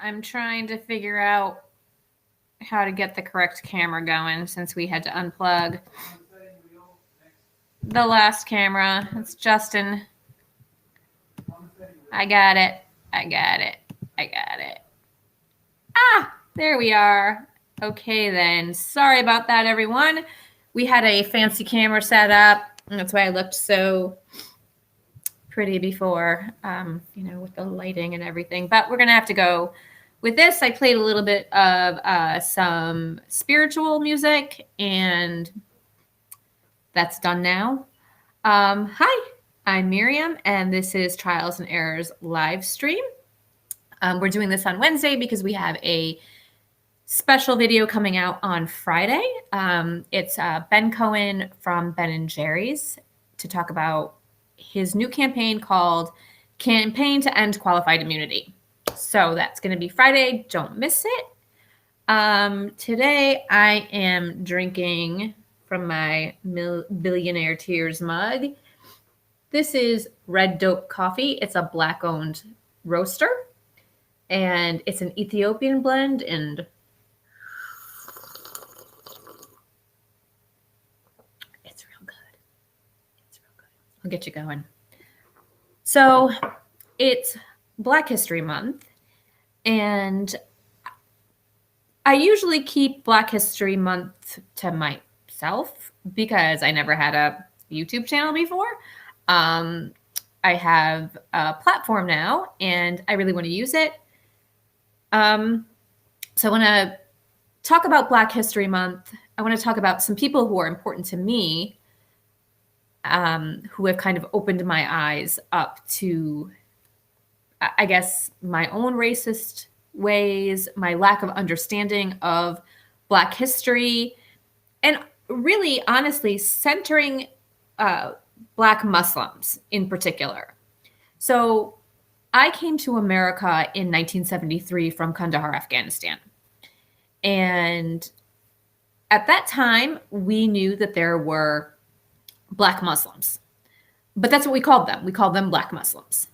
I'm trying to figure out how to get the correct camera going since we had to unplug the last camera. It's Justin. I got it. Ah, there we are. Okay then. Sorry about that, everyone. We had a fancy camera set up. And that's why I looked so pretty before, with the lighting and everything. But we're going to have to go with this. I played a little bit of some spiritual music, and that's done now. Hi, I'm Mirriam, and this is Trials and Errors live stream. We're doing this on Wednesday because we have a special video coming out on Friday. It's Ben Cohen from Ben & Jerry's to talk about his new campaign called Campaign to End Qualified Immunity. So that's going to be Friday. Don't miss it. Today I am drinking from my Billionaire Tears mug. This is Red Dope Coffee. It's a Black-owned roaster, and it's an Ethiopian blend, and it's real good. I'll get you going. So it's Black History Month, and I usually keep Black History Month to myself because I never had a YouTube channel before. I have a platform now, and I really want to use it. So I want to talk about Black History Month. I want to talk about some people who are important to me, who have kind of opened my eyes up to, I guess, my own racist ways, my lack of understanding of Black history, and really, honestly, centering Black Muslims in particular. So I came to America in 1973 from Kandahar, Afghanistan. And at that time, we knew that there were Black Muslims, but that's what we called them. We called them Black Muslims.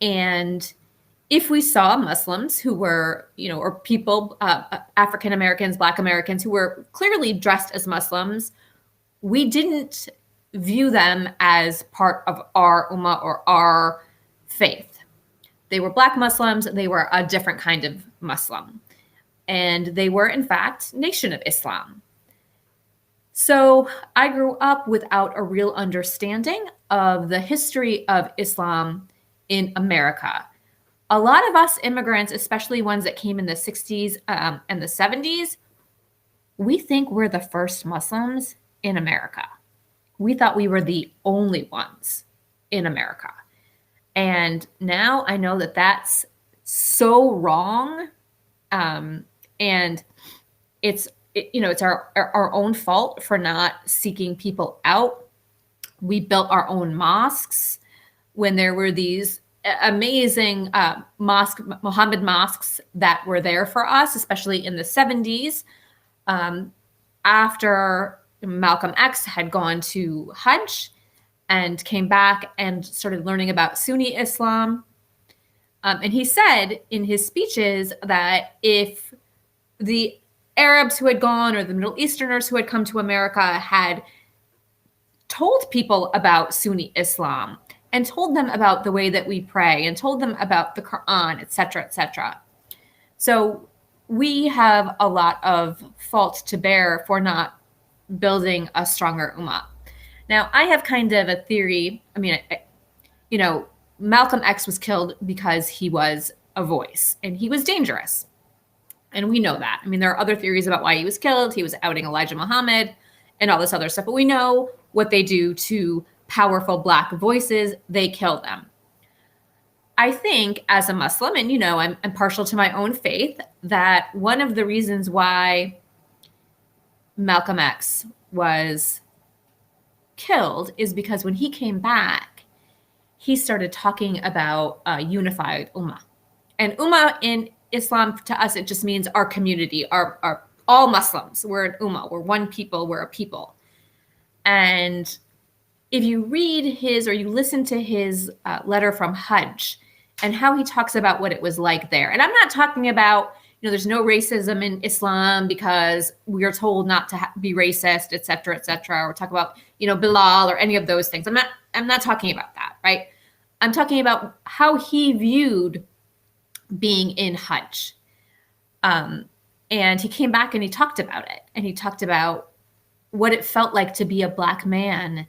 And if we saw Muslims who were, or people, African Americans, Black Americans who were clearly dressed as Muslims, we didn't view them as part of our ummah or our faith. They were Black Muslims. They were a different kind of Muslim. And they were, in fact, Nation of Islam. So I grew up without a real understanding of the history of Islam in America. A lot of us immigrants, especially ones that came in the 60s and the 70s, we think we're the first Muslims in America. We thought we were the only ones in America. And now I know that that's so wrong. And it's our own fault for not seeking people out. We built our own mosques when there were these amazing Mohammed mosques that were there for us, especially in the 70s. After Malcolm X had gone to Hajj and came back and started learning about Sunni Islam. And he said in his speeches that if the Arabs who had gone or the Middle Easterners who had come to America had told people about Sunni Islam and told them about the way that we pray and told them about the Quran, et cetera, et cetera. So we have a lot of fault to bear for not building a stronger ummah. Now, I have kind of a theory. I mean, Malcolm X was killed because he was a voice and he was dangerous. And we know that. I mean, there are other theories about why he was killed. He was outing Elijah Muhammad and all this other stuff. But we know what they do to powerful Black voices. They kill them. I think as a Muslim, and I'm partial to my own faith, that one of the reasons why Malcolm X was killed is because when he came back, he started talking about a unified ummah. And ummah in Islam, to us, it just means our community, our all Muslims. We're an ummah. We're one people. We're a people. And if you read his or you listen to his letter from Hajj, and how he talks about what it was like there. And I'm not talking about, there's no racism in Islam because we are told not to be racist, et cetera, or talk about, Bilal or any of those things. I'm not talking about that, right? I'm talking about how he viewed being in Hajj. And he came back and he talked about it. And he talked about what it felt like to be a Black man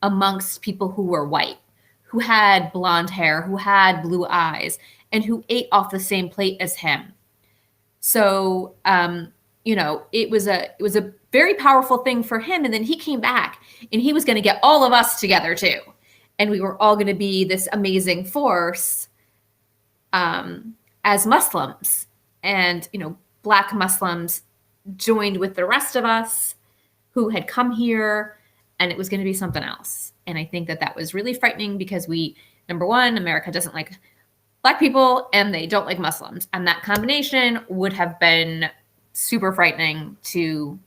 amongst people who were white, who had blonde hair, who had blue eyes, and who ate off the same plate as him. So, it was a very powerful thing for him. And then he came back and he was going to get all of us together too. And we were all going to be this amazing force as Muslims. And, Black Muslims joined with the rest of us who had come here, and it was going to be something else. And I think that was really frightening because number one, America doesn't like Black people and they don't like Muslims. And that combination would have been super frightening to,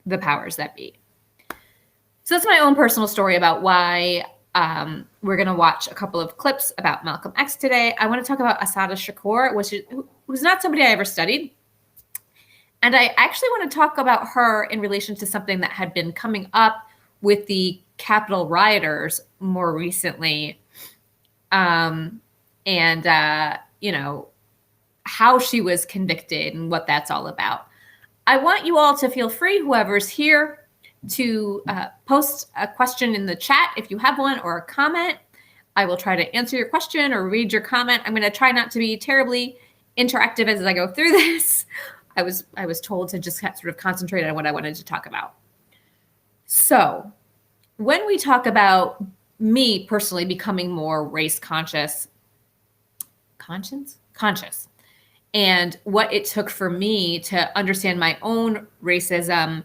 the powers that be. So that's my own personal story about why we're going to watch a couple of clips about Malcolm X today. I want to talk about Asada Shakur, who's not somebody I ever studied. And I actually want to talk about her in relation to something that had been coming up with the Capitol rioters more recently. How she was convicted and what that's all about. I want you all to feel free, whoever's here, to post a question in the chat if you have one or a comment. I will try to answer your question or read your comment. I'm going to try not to be terribly interactive as I go through this. I was told to just sort of concentrate on what I wanted to talk about. So when we talk about me personally becoming more race conscious, and what it took for me to understand my own racism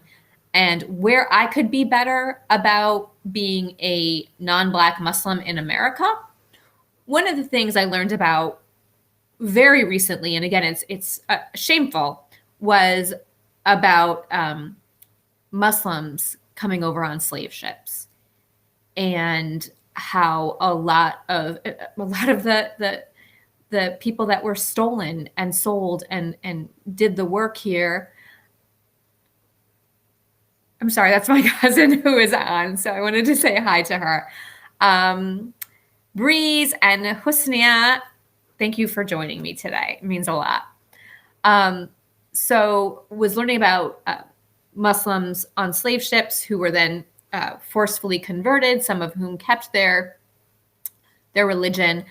and where I could be better about being a non-Black Muslim in America, one of the things I learned about very recently, and again, it's shameful, was about Muslims coming over on slave ships, and how a lot of the people that were stolen and sold and did the work here. I'm sorry, that's my cousin who is on, so I wanted to say hi to her. Breeze and Husnia, thank you for joining me today. It means a lot. So was learning about Muslims on slave ships who were then forcefully converted, some of whom kept their religion.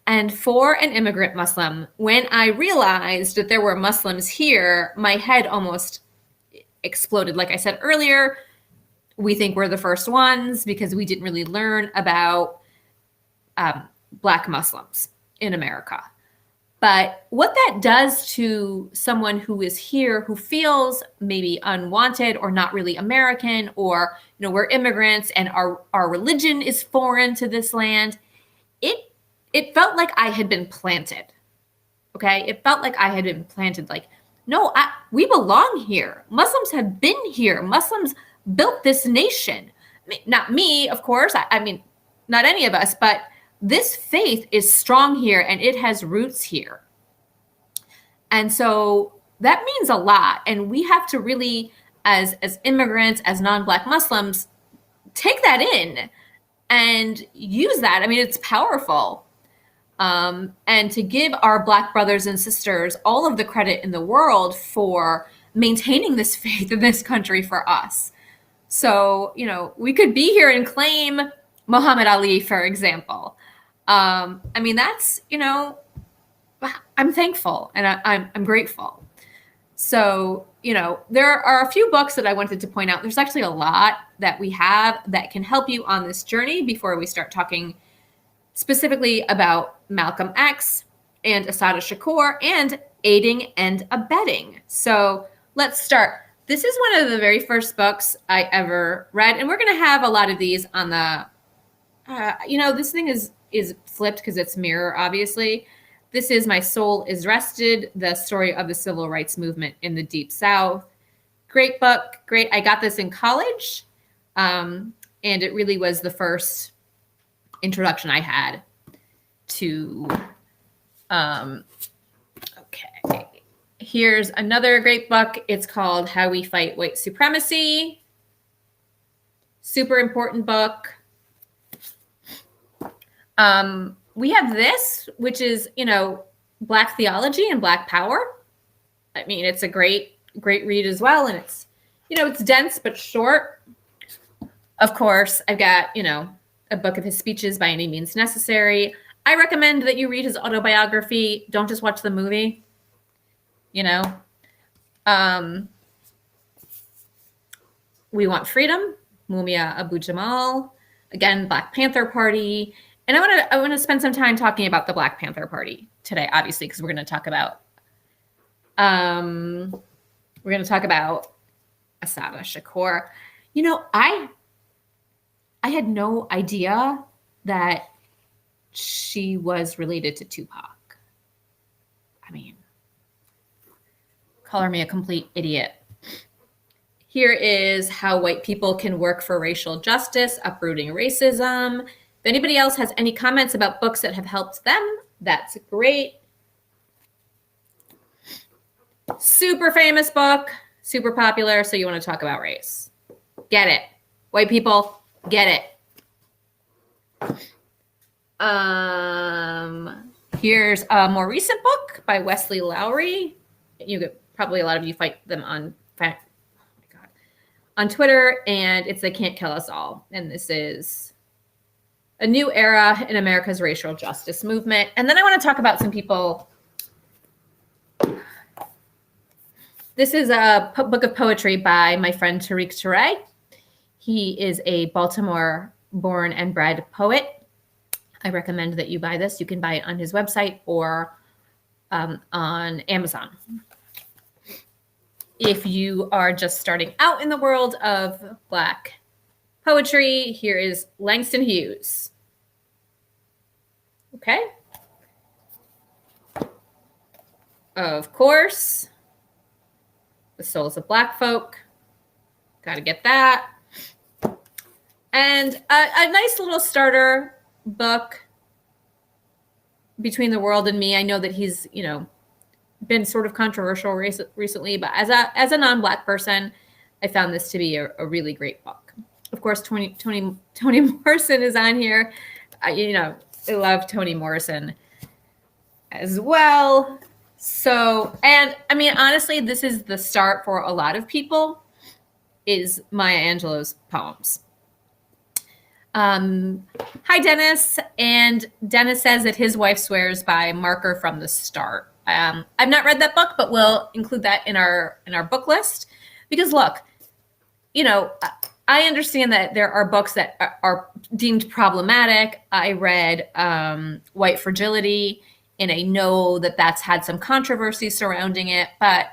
And for an immigrant Muslim, when I realized that there were Muslims here, my head almost exploded. Like I said earlier, we think we're the first ones because we didn't really learn about Black Muslims in America. But what that does to someone who is here, who feels maybe unwanted or not really American, or we're immigrants and our religion is foreign to this land, it felt like I had been planted. Okay, it felt like I had been planted. Like, no, we belong here. Muslims have been here. Muslims built this nation. Not me, of course. I mean, not any of us, but this faith is strong here and it has roots here. And so that means a lot. And we have to really, as immigrants, as non-Black Muslims, take that in and use that. I mean, it's powerful. And to give our Black brothers and sisters all of the credit in the world for maintaining this faith in this country for us. So, we could be here and claim Muhammad Ali, for example. I mean, that's, I'm thankful and I'm grateful. So, there are a few books that I wanted to point out. There's actually a lot that we have that can help you on this journey before we start talking specifically about Malcolm X and Assata Shakur and aiding and abetting. So let's start. This is one of the very first books I ever read, and we're going to have a lot of these on the, this thing is flipped because it's Mirror, obviously. This is My Soul is Rested, the story of the civil rights movement in the Deep South. Great book. Great. I got this in college, and it really was the first introduction I had to, okay. Here's another great book. It's called How We Fight White Supremacy. Super important book. We have this, which is, Black theology and Black power. I mean, it's a great read as well. And it's, it's dense, but short. Of course, I've got, a book of his speeches, By Any Means Necessary. I recommend that you read his autobiography. Don't just watch the movie, We Want Freedom, Mumia Abu-Jamal. Again, Black Panther Party. And I want to spend some time talking about the Black Panther Party today, obviously, because we're going to talk about Assata Shakur. I had no idea that she was related to Tupac. I mean, color me a complete idiot. Here is How White People Can Work for Racial Justice, Uprooting Racism. If anybody else has any comments about books that have helped them, that's great. Super famous book, super popular, so you want to talk about race. Get it. White people, get it. Here's a more recent book by Wesley Lowry. Probably a lot of you fight them on Twitter, and it's They Can't Kill Us All. And this is a new era in America's racial justice movement. And then I want to talk about some people. This is a book of poetry by my friend Tariq Touré. He is a Baltimore-born and bred poet. I recommend that you buy this. You can buy it on his website or on Amazon. If you are just starting out in the world of Black poetry, here is Langston Hughes. Okay. Of course, The Souls of Black Folk. Got to get that. And a nice little starter book, Between the World and Me. I know that he's, been sort of controversial recently, but as a non-Black person, I found this to be a really great book. Of course, Toni Morrison is on here. I love Toni Morrison as well. So, and I mean, honestly, this is the start for a lot of people, is Maya Angelou's poems. Hi, Dennis. And Dennis says that his wife swears by Marker from the Start. I've not read that book, but we'll include that in our book list. Because look, I understand that there are books that are deemed problematic. I read White Fragility, and I know that that's had some controversy surrounding it. But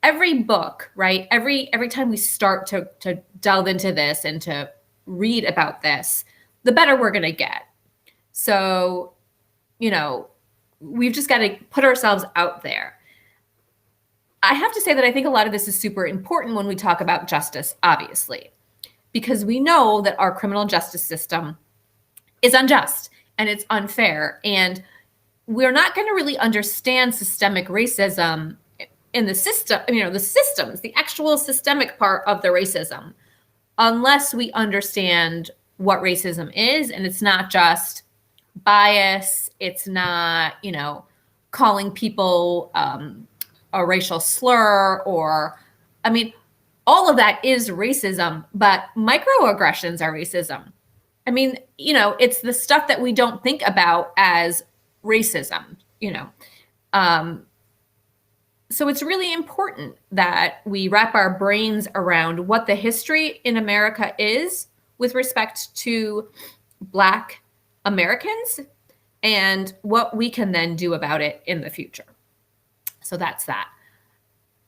every book, right? Every time we start to delve into this and to read about this, the better we're going to get. So, we've just got to put ourselves out there. I have to say that I think a lot of this is super important when we talk about justice, obviously, because we know that our criminal justice system is unjust and it's unfair. And we're not going to really understand systemic racism in the system, the systems, the actual systemic part of the racism, unless we understand what racism is. And it's not just bias. It's not, calling people a racial slur all of that is racism, but microaggressions are racism. It's the stuff that we don't think about as racism, So it's really important that we wrap our brains around what the history in America is with respect to Black Americans and what we can then do about it in the future. So that's that.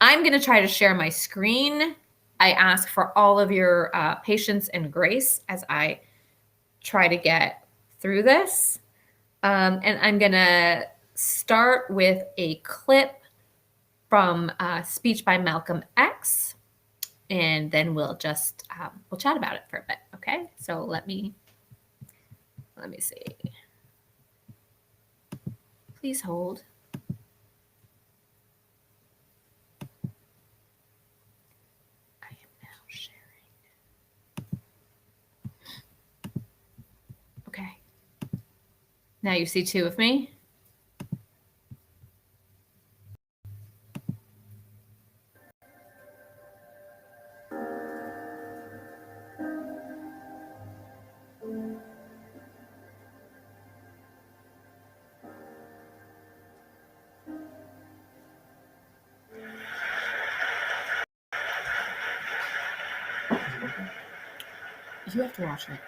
I'm going to try to share my screen. I ask for all of your patience and grace as I try to get through this. And I'm going to start with a clip from a speech by Malcolm X, and then we'll just we'll chat about it for a bit. Okay, so let me see. Please hold. I am now sharing. Okay. Now you see two of me. You have to watch it.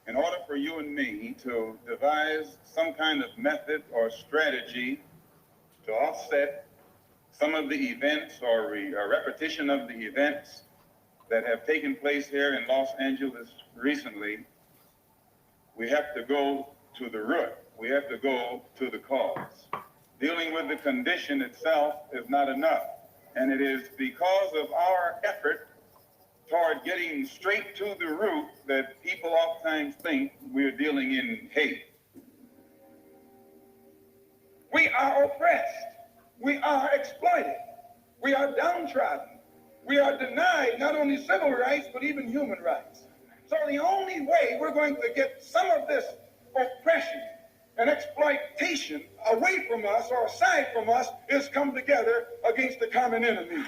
In order for you and me to devise some kind of method or strategy to offset some of the events or a repetition of the events that have taken place here in Los Angeles recently, we have to go to the root. We have to go to the cause. Dealing with the condition itself is not enough. And it is because of our effort toward getting straight to the root that people oftentimes think we're dealing in hate. We are oppressed. We are exploited. We are downtrodden. We are denied not only civil rights, but even human rights. So the only way we're going to get some of this oppression and exploitation away from us or aside from us is come together against the common enemy.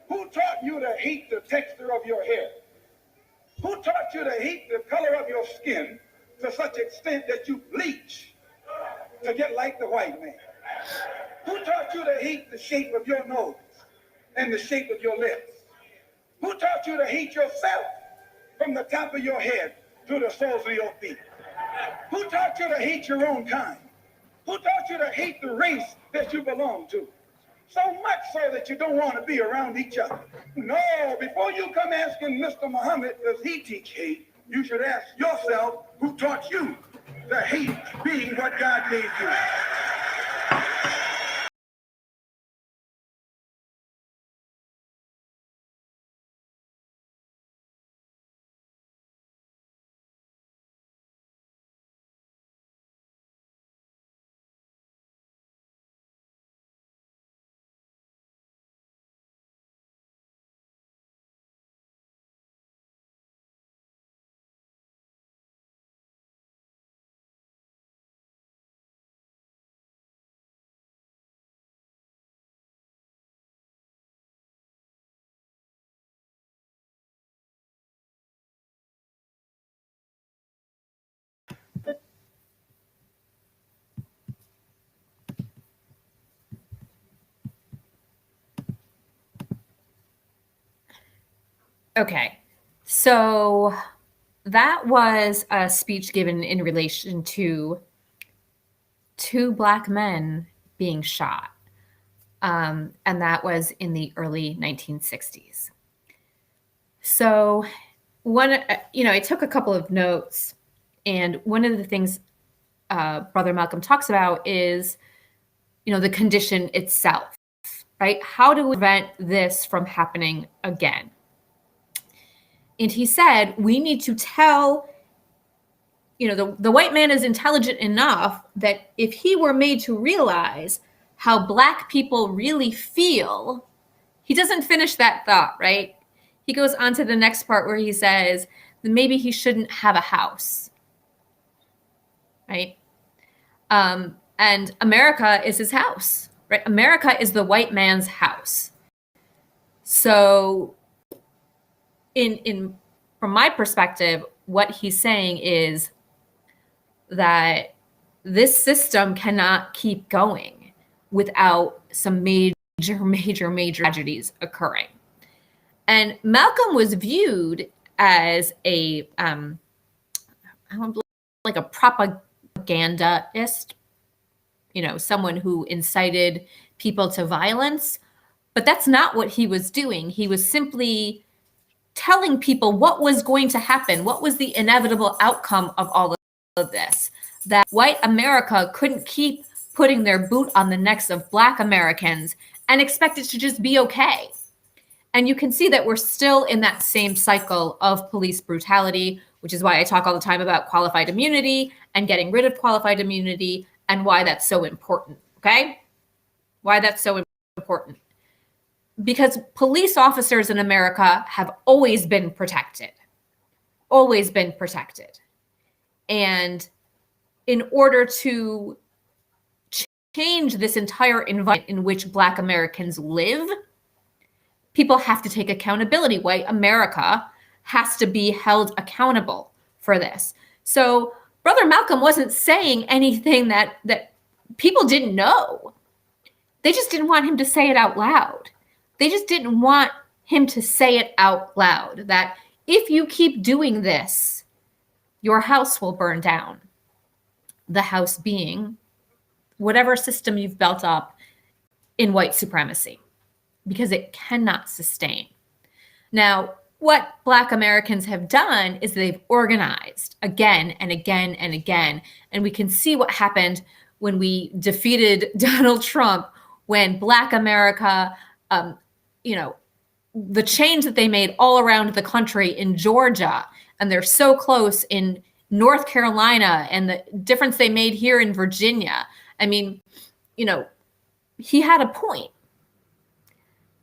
Who taught you to hate the texture of your hair? Who taught you to hate the color of your skin to such extent that you bleach to get like the white man? Who taught you to hate the shape of your nose and the shape of your lips? Who taught you to hate yourself from the top of your head to the soles of your feet? Who taught you to hate your own kind? Who taught you to hate the race that you belong to? So much so that you don't want to be around each other. No, before you come asking Mr. Muhammad, does he teach hate? You should ask yourself, who taught you to hate being what God made you? Okay. So that was a speech given in relation to two Black men being shot. And that was in the early 1960s. So I took a couple of notes, and one of the things Brother Malcolm talks about is, the condition itself, right? How do we prevent this from happening again? And he said, we need to tell, the white man is intelligent enough that if he were made to realize how Black people really feel, he doesn't finish that thought, right? He goes on to the next part where he says that maybe he shouldn't have a house, right? And America is his house, right? America is the white man's house. So from my perspective, what he's saying is that this system cannot keep going without some major tragedies occurring. And Malcolm was viewed as a propagandist, someone who incited people to violence. But that's not what he was doing. He was simply telling people what was going to happen, what was the inevitable outcome of all of this, that white America couldn't keep putting their boot on the necks of Black Americans and expect it to just be okay. And you can see that we're still in that same cycle of police brutality. which is why I talk all the time about qualified immunity and getting rid of qualified immunity and why that's so important, okay? Why that's so important. Because police officers in America have always been protected. Always been protected. And in order to change this entire environment in which Black Americans live, people have to take accountability. White America has to be held accountable for this. So Brother Malcolm wasn't saying anything that people didn't know. They just didn't want him to say it out loud. They just didn't want him to say it out loud, that if you keep doing this, your house will burn down. The house being whatever system you've built up in white supremacy, because it cannot sustain. Now, what Black Americans have done is they've organized again and again and again. And we can see what happened when we defeated Donald Trump, when Black America, the change that they made all around the country in Georgia, and they're so close in North Carolina, and the difference they made here in Virginia. I mean, he had a point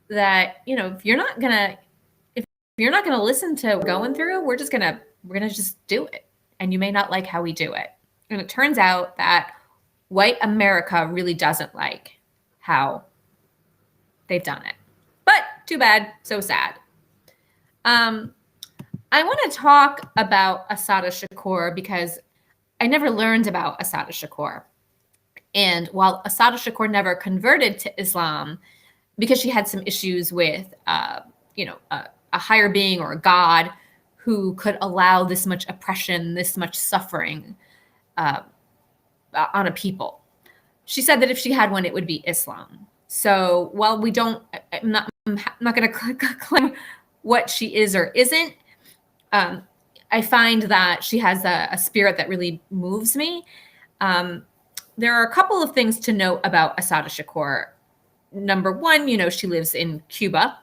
that, if you're not gonna listen to what we're going through, we're gonna just do it. And you may not like how we do it. And it turns out that white America really doesn't like how they've done it. But too bad, so sad. I want to talk about Asada Shakur because I never learned about Asada Shakur. And while Asada Shakur never converted to Islam because she had some issues with, a higher being or a God who could allow this much oppression, this much suffering on a people, she said that if she had one, it would be Islam. So while I'm not going to claim what she is or isn't, I find that she has a spirit that really moves me. There are a couple of things to note about Asada Shakur. Number one, she lives in Cuba,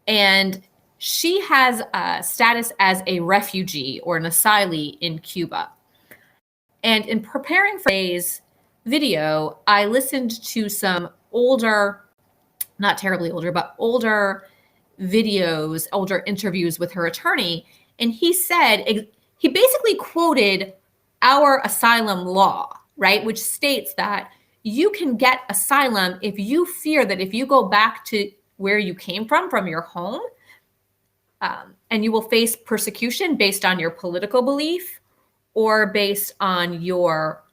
and she has a status as a refugee or an asylee in Cuba. And in preparing for today's video, I listened to some older, not terribly older, but older videos, older interviews with her attorney. And he basically quoted our asylum law, right? Which states that you can get asylum if you fear that if you go back to where you came from your home, and you will face persecution based on your political belief or based on your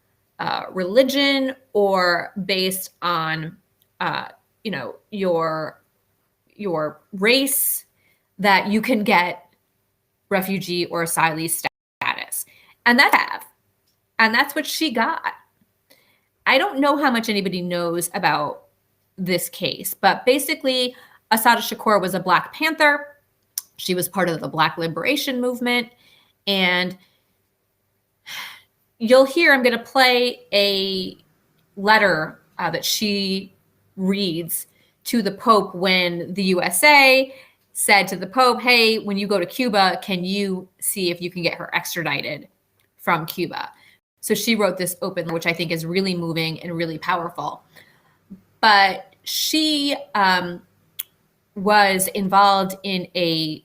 religion or based on, your race, that you can get refugee or asylee status. And that's what she got. I don't know how much anybody knows about this case, but basically Asada Shakur was a Black Panther. She was part of the Black Liberation Movement. And you'll hear, I'm going to play a letter that she reads to the Pope when the USA said to the Pope, hey, when you go to Cuba, can you see if you can get her extradited from Cuba? So she wrote this open, which I think is really moving and really powerful. But she was involved in a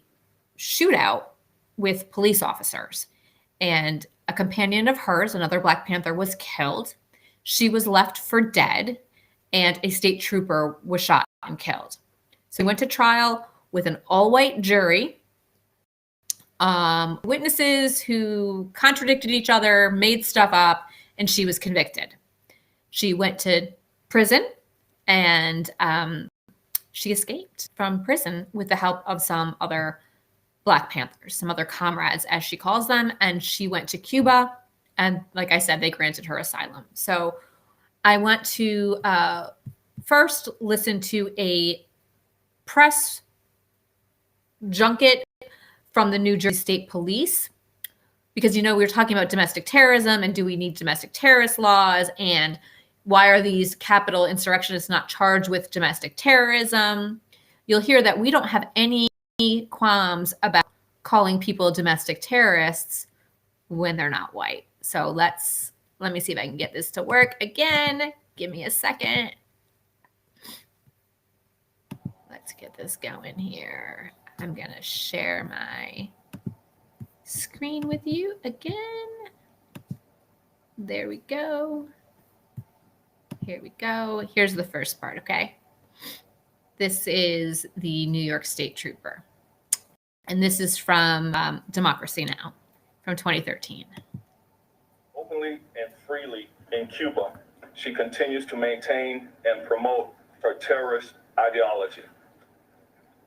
shootout with police officers. And a companion of hers, another Black Panther, was killed. She was left for dead, and a state trooper was shot and killed. So we went to trial with an all-white jury, witnesses who contradicted each other, made stuff up, and she was convicted. She went to prison, and she escaped from prison with the help of some other Black Panthers, some other comrades, as she calls them, and she went to Cuba, and like I said, they granted her asylum. So I want to first listen to a press junket from the New Jersey State Police, because, we were talking about domestic terrorism and do we need domestic terrorist laws, and why are these capital insurrectionists not charged with domestic terrorism? You'll hear that we don't have any qualms about calling people domestic terrorists when they're not white. So let me see if I can get this to work again. Give me a second. Let's get this going here. I'm going to share my screen with you again. There we go. Here we go. Here's the first part, okay? This is the New York State Trooper. And this is from Democracy Now! From 2013. Openly and freely in Cuba, she continues to maintain and promote her terrorist ideology.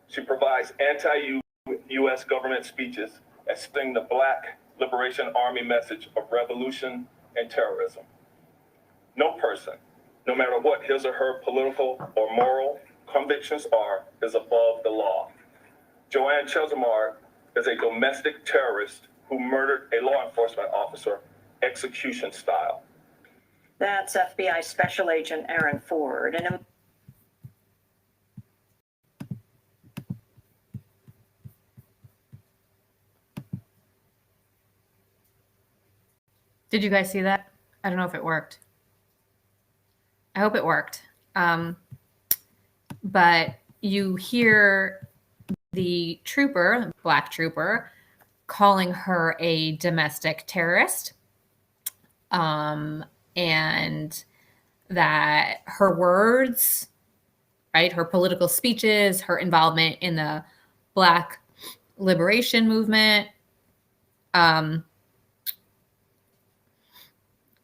She provides anti-U.S. government speeches extending the Black Liberation Army message of revolution and terrorism. No person, no matter what his or her political or moral convictions are, is above the law. Joanne Chesimard is a domestic terrorist who murdered a law enforcement officer, execution style. That's FBI Special Agent Aaron Ford. And did you guys see that? I don't know if it worked. I hope it worked. But you hear the trooper, Black trooper, calling her a domestic terrorist, and that her words, right, her political speeches, her involvement in the Black liberation movement.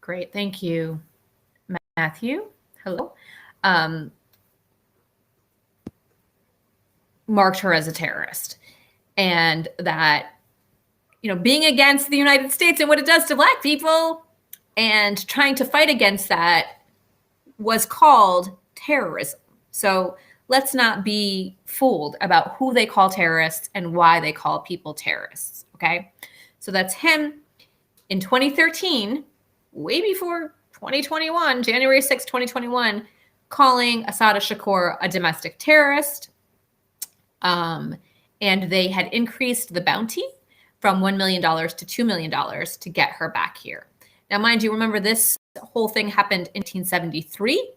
Great, thank you, Matthew. Hello. Marked her as a terrorist, and that, being against the United States and what it does to Black people and trying to fight against that was called terrorism. So let's not be fooled about who they call terrorists and why they call people terrorists, okay? So that's him in 2013, way before 2021, January 6, 2021, calling Asada Shakur a domestic terrorist. And they had increased the bounty from $1 million to $2 million to get her back here. Now, mind you, remember this whole thing happened in 1973.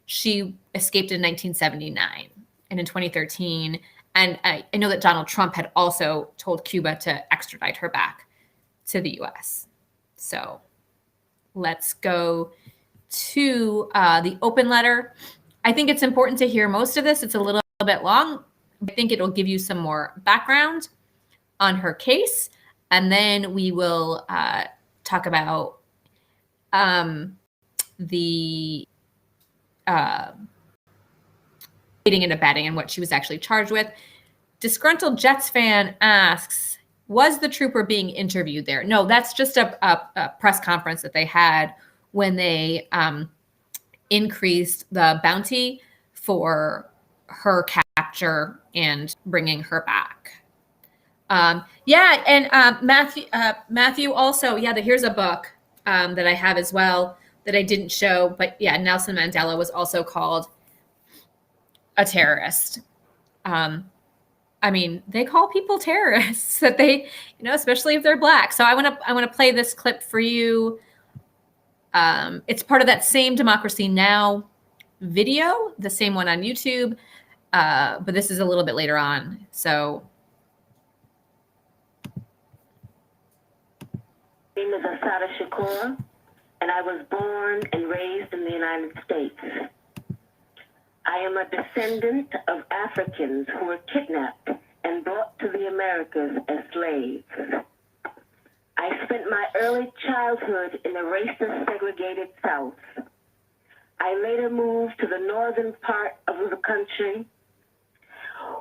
She escaped in 1979 and in 2013. And I know that Donald Trump had also told Cuba to extradite her back to the US. So let's go to the open letter. I think it's important to hear most of this. It's a little bit long. I think it'll give you some more background on her case. And then we will talk about the aiding and abetting and what she was actually charged with. Disgruntled Jets fan asks, was the trooper being interviewed there? No, that's just a press conference that they had when they increased the bounty for her capture and bringing her back. Matthew also, here's a book that I have as well that I didn't show, but yeah, Nelson Mandela was also called a terrorist. I mean, they call people terrorists that they, especially if they're Black. So I want to play this clip for you. It's part of that same Democracy Now! Video, the same one on YouTube, but this is a little bit later on. So. My name is Asada Shakur, and I was born and raised in the United States. I am a descendant of Africans who were kidnapped and brought to the Americas as slaves. I spent my early childhood in a racist segregated South. I later moved to the northern part of the country,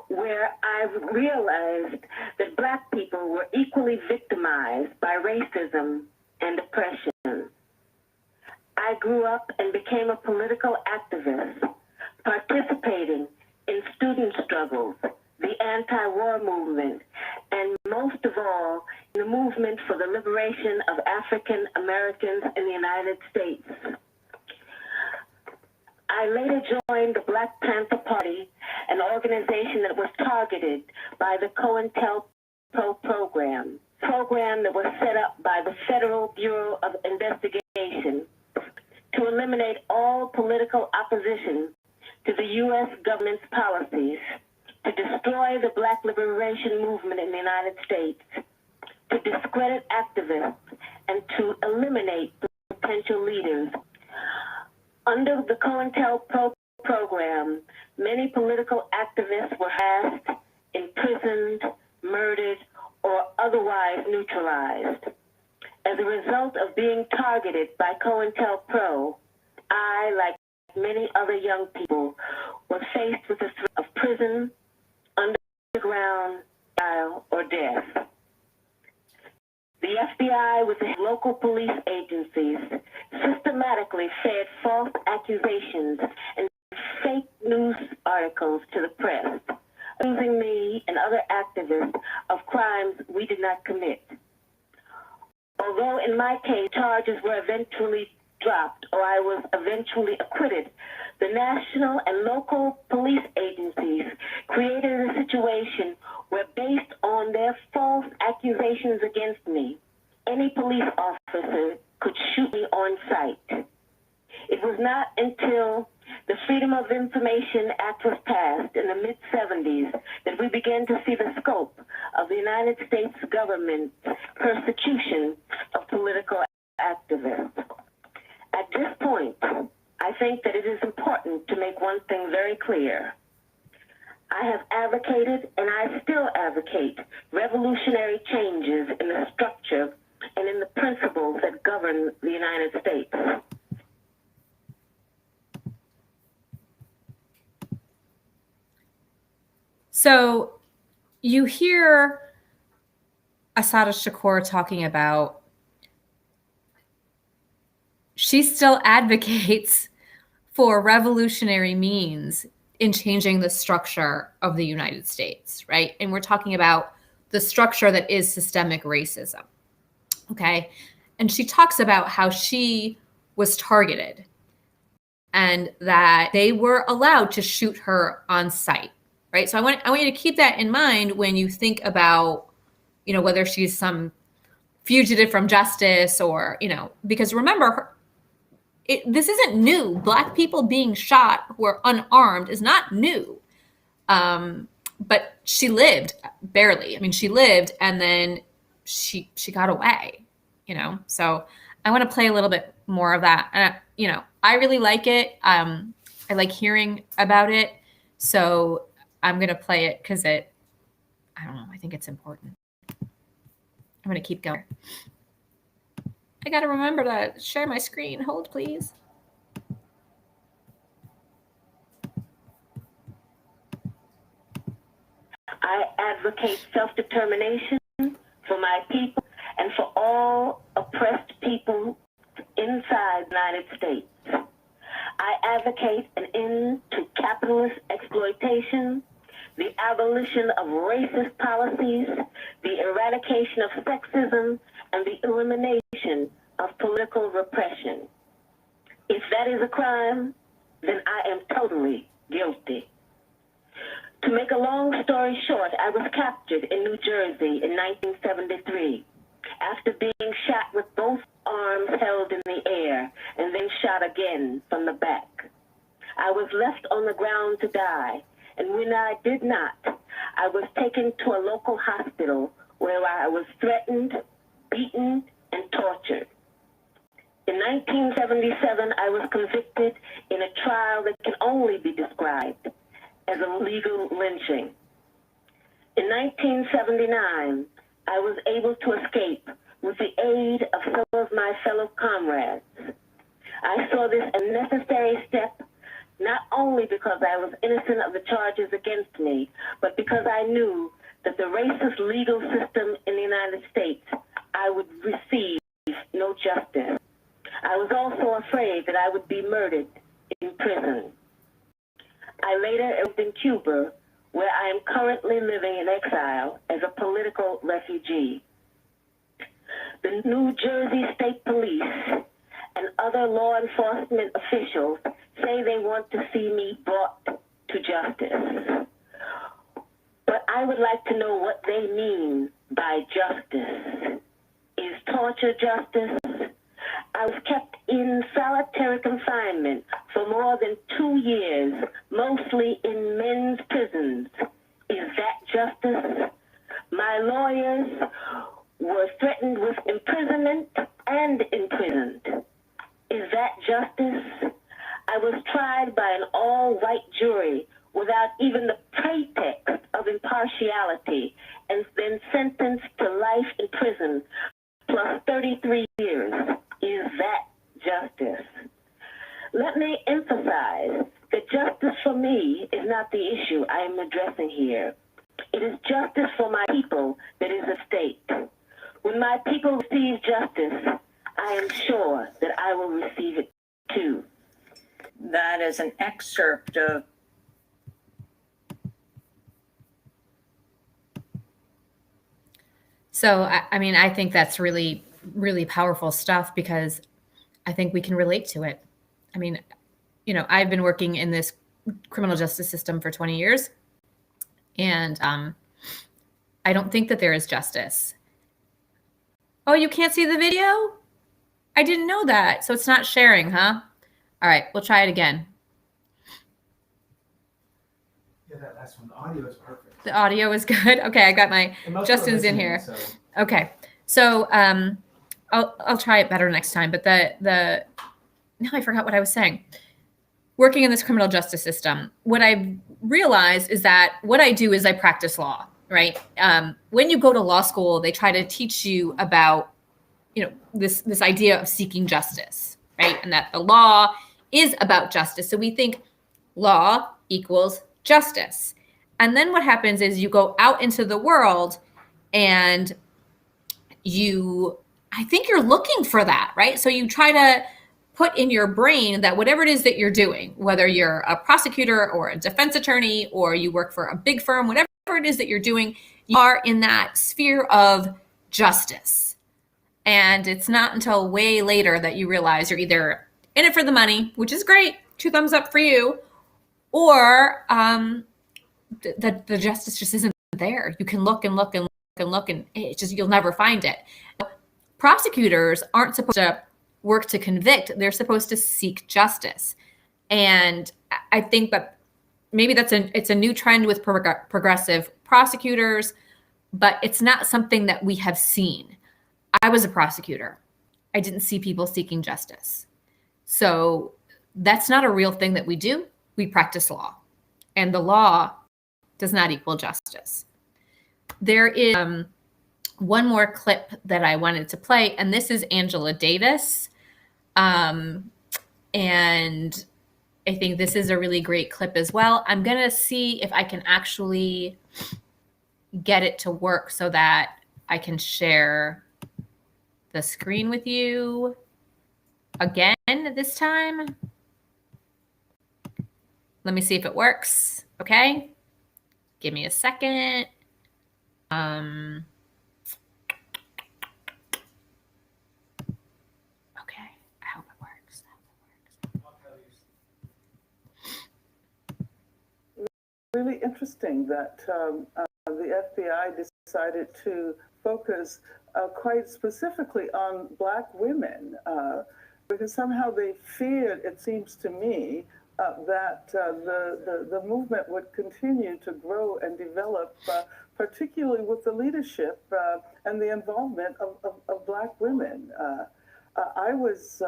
where I realized that Black people were equally victimized by racism and oppression. I grew up and became a political activist, participating in student struggles, the anti-war movement, and most of all, in the movement for the liberation of African Americans in the United States. I later joined the Black Panther Party, an organization that was targeted by the COINTELPRO Pro program that was set up by the Federal Bureau of Investigation to eliminate all political opposition to the U.S. government's policies, to destroy the Black liberation movement in the United States, to discredit activists, and to eliminate potential leaders. Under the COINTELPRO program, many political activists were harassed, imprisoned, murdered, or otherwise neutralized. As a result of being targeted by COINTELPRO, I, like many other young people, was faced with the threat of prison, underground, trial, or death. The FBI, with the local police agencies, systematically fed false accusations and fake news articles to the press, accusing me and other activists of crimes we did not commit. Although in my case, charges were eventually dropped or I was eventually acquitted, the national and local police agencies created a situation where, based on their false accusations against me, any police officer could shoot me on sight. It was not until the Freedom of Information Act was passed in the mid-'70s that we began to see the scope of the United States government's persecution of political activists. At this point, I think that it is important to make one thing very clear. I have advocated, and I still advocate, revolutionary changes in the structure and in the principles that govern the United States. So you hear Asada Shakur talking about she still advocates for revolutionary means in changing the structure of the United States, right? And we're talking about the structure that is systemic racism, okay? And she talks about how she was targeted and that they were allowed to shoot her on sight, right? So I want you to keep that in mind when you think about, you know, whether she's some fugitive from justice or, you know, because remember, this isn't new. Black people being shot who are unarmed is not new. But she lived barely. I mean, she lived and then she got away, you know? So I want to play a little bit more of that. And, you know, I really like it. I like hearing about it. So I'm going to play it because I don't know, I think it's important. I'm going to keep going. I got to remember to share my screen. Hold, please. I advocate self-determination for my people and for all oppressed people inside the United States. I advocate an end to capitalist exploitation, the abolition of racist policies, the eradication of sexism, and the elimination of political repression. If that is a crime, then I am totally guilty. To make a long story short, I was captured in New Jersey in 1973 after being shot with both arms held in the air and then shot again from the back. I was left on the ground to die, and when I did not, I was taken to a local hospital where I was threatened, beaten, and tortured. In 1977, I was convicted in a trial that can only be described as a legal lynching. In 1979, I was able to escape with the aid of some of my fellow comrades. I saw this a necessary step, not only because I was innocent of the charges against me, but because I knew that the racist legal system in the United States, I would receive no justice. I was also afraid that I would be murdered in prison. I later lived in Cuba, where I am currently living in exile as a political refugee. The New Jersey State Police and other law enforcement officials say they want to see me brought to justice. But I would like to know what they mean by justice. Is torture justice? I was kept in solitary confinement for more than 2 years, mostly in men's prisons. Is that justice? My lawyers were threatened with imprisonment and imprisoned. Is that justice? I was tried by an all-white jury without even the pretext of impartiality, and then sentenced to life in prison plus 33 years. Is that justice? Let me emphasize that justice for me is not the issue I am addressing here. It is justice for my people that is at stake. When my people receive justice, I am sure that I will receive it too. That is an excerpt of So, I mean, I think that's really, really powerful stuff because I think we can relate to it. I mean, you know, I've been working in this criminal justice system for 20 years, and I don't think that there is justice. Oh, you can't see the video? I didn't know that. So it's not sharing, huh? All right, we'll try it again. Yeah, that last one. The audio is perfect. The audio is good. Okay, I got my Justin's in here. So. Okay, so I'll try it better next time. But the now I forgot what I was saying. Working in this criminal justice system, what I've realized is that what I do is I practice law. Right? When you go to law school, they try to teach you about, you know, this idea of seeking justice, right? And that the law is about justice. So we think law equals justice. And then what happens is you go out into the world and I think you're looking for that, right? So you try to put in your brain that whatever it is that you're doing, whether you're a prosecutor or a defense attorney or you work for a big firm, whatever it is that you're doing, you are in that sphere of justice. And it's not until way later that you realize you're either in it for the money, which is great, 2 thumbs up for you, or the justice just isn't there. You can look and look and look and look, and it's just, you'll never find it. Prosecutors aren't supposed to work to convict. They're supposed to seek justice. And I think that maybe it's a new trend with progressive prosecutors, but it's not something that we have seen. I was a prosecutor. I didn't see people seeking justice. So that's not a real thing that we do. We practice law, and the law does not equal justice. There is one more clip that I wanted to play, and this is Angela Davis. And I think this is a really great clip as well. I'm going to see if I can actually get it to work so that I can share the screen with you again this time. Let me see if it works. Okay. Give me a second. Okay. I hope it works. Really interesting that the FBI decided to focus quite specifically on Black women because somehow they feared, it seems to me, that the movement would continue to grow and develop, particularly with the leadership and the involvement of Black women. I was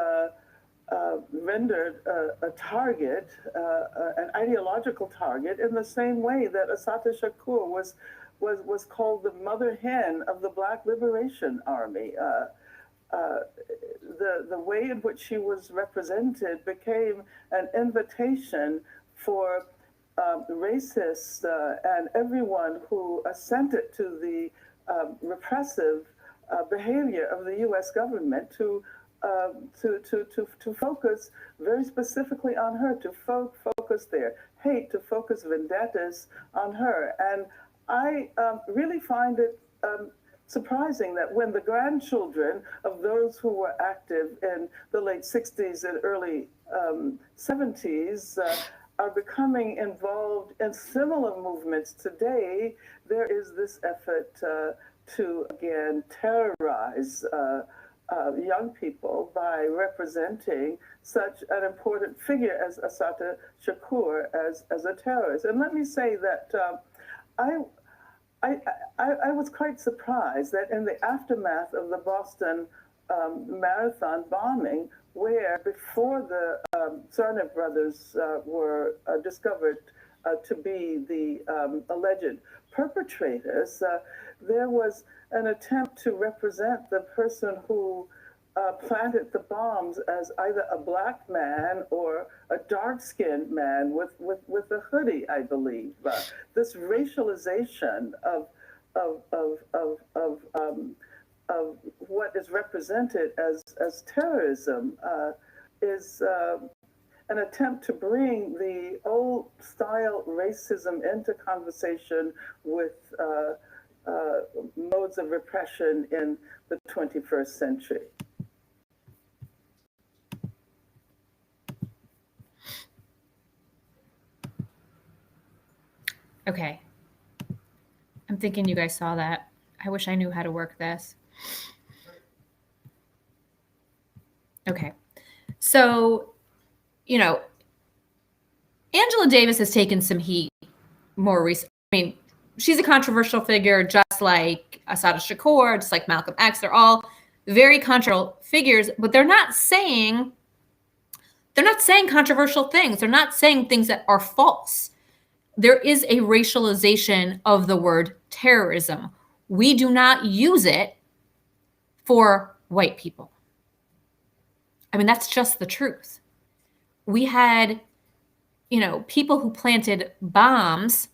rendered a target, an ideological target, in the same way that Assata Shakur was called the mother hen of the Black Liberation Army. The way in which she was represented became an invitation for racists and everyone who assented to the repressive behavior of the U.S. government to focus very specifically on her, to focus their hate, to focus vendettas on her. And I really find it surprising that when the grandchildren of those who were active in the late 60s and early 70s are becoming involved in similar movements today, there is this effort to again terrorize young people by representing such an important figure as Assata Shakur as a terrorist. And let me say that I was quite surprised that in the aftermath of the Boston Marathon bombing, where before the Tsarnaev brothers were discovered to be the alleged perpetrators, there was an attempt to represent the person who planted the bombs as either a black man or a dark-skinned man with a hoodie, I believe. This racialization of what is represented as terrorism is an attempt to bring the old-style racism into conversation with modes of repression in the 21st century. Okay. I'm thinking you guys saw that. I wish I knew how to work this. Okay. So, you know, Angela Davis has taken some heat more recently. I mean, she's a controversial figure, just like Asada Shakur, just like Malcolm X. They're all very controversial figures, but they're not saying controversial things. They're not saying things that are false. There is a racialization of the word terrorism. We do not use it for white people. I mean, that's just the truth. We had, people who planted bombs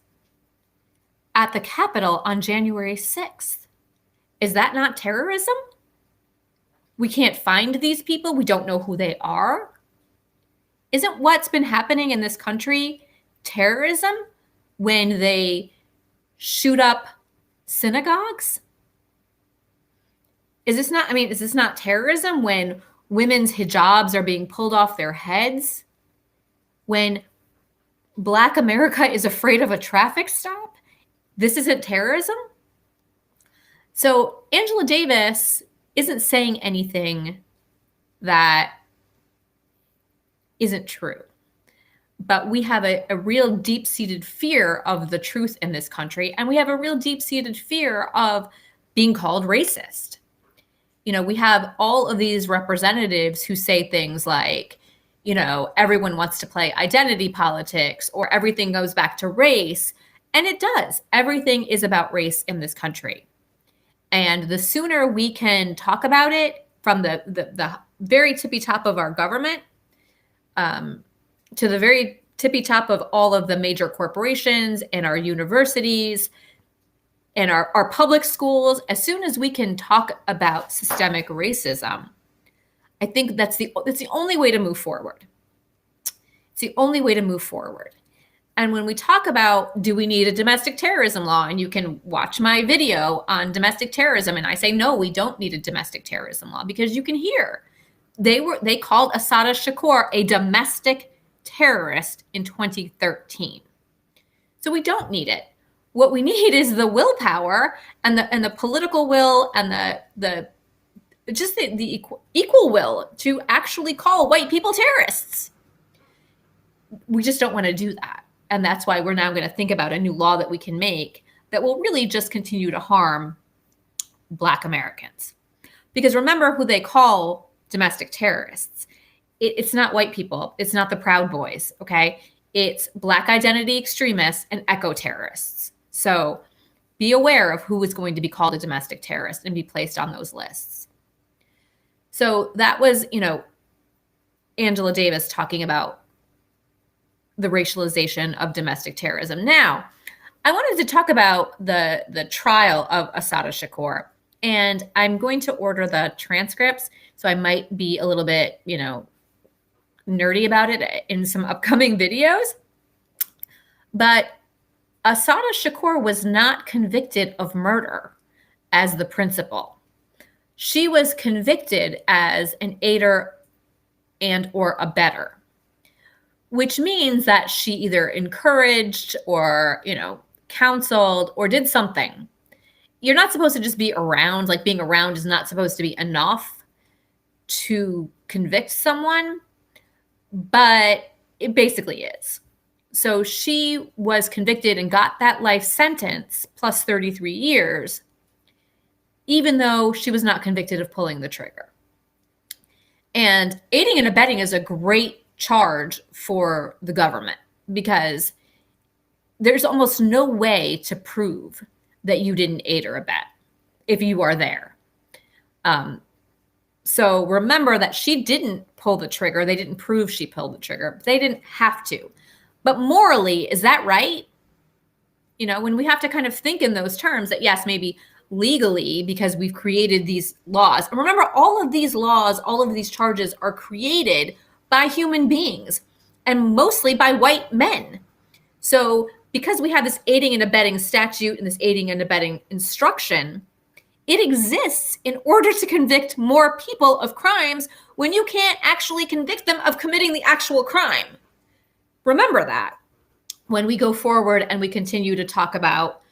at the Capitol on January 6th. Is that not terrorism? We can't find these people. We don't know who they are. Isn't what's been happening in this country terrorism when they shoot up synagogues? Is this not terrorism when women's hijabs are being pulled off their heads? When Black America is afraid of a traffic stop? This isn't terrorism? So Angela Davis isn't saying anything that isn't true. But we have a real deep-seated fear of the truth in this country, and we have a real deep-seated fear of being called racist. We have all of these representatives who say things like, everyone wants to play identity politics, or everything goes back to race. And it does. Everything is about race in this country. And the sooner we can talk about it from the very tippy top of our government to the very tippy top of all of the major corporations and our universities and our public schools, as soon as we can talk about systemic racism, I think that's the only way to move forward. It's the only way to move forward. And when we talk about, do we need a domestic terrorism law? And you can watch my video on domestic terrorism. And I say, no, we don't need a domestic terrorism law, because you can hear they called Asada Shakur a domestic terrorist in 2013. So we don't need it. What we need is the willpower and the political will and the equal will to actually call white people terrorists. We just don't want to do that. And that's why we're now going to think about a new law that we can make that will really just continue to harm Black Americans. Because remember who they call domestic terrorists. It's not white people. It's not the Proud Boys, okay? It's Black identity extremists and eco-terrorists. So be aware of who is going to be called a domestic terrorist and be placed on those lists. So that was, Angela Davis talking about the racialization of domestic terrorism. Now, I wanted to talk about the trial of Asada Shakur, and I'm going to order the transcripts, so I might be a little bit, nerdy about it in some upcoming videos. But Asada Shakur was not convicted of murder as the principal. She was convicted as an aider and or abettor, which means that she either encouraged or, counseled or did something. you're not supposed to just be around. Like, being around is not supposed to be enough to convict someone, but it basically is. So she was convicted and got that life sentence plus 33 years, even though she was not convicted of pulling the trigger. And aiding and abetting is a great charge for the government because there's almost no way to prove that you didn't aid or abet if you are there. So remember that she didn't pull the trigger. They didn't prove she pulled the trigger. They didn't have to. But morally, is that right? You know, when we have to kind of think in those terms that, yes, maybe legally, because we've created these laws. And remember, all of these laws, all of these charges are created by human beings and mostly by white men. So because we have this aiding and abetting statute and this aiding and abetting instruction, it exists in order to convict more people of crimes when you can't actually convict them of committing the actual crime. Remember that when we go forward and we continue to talk about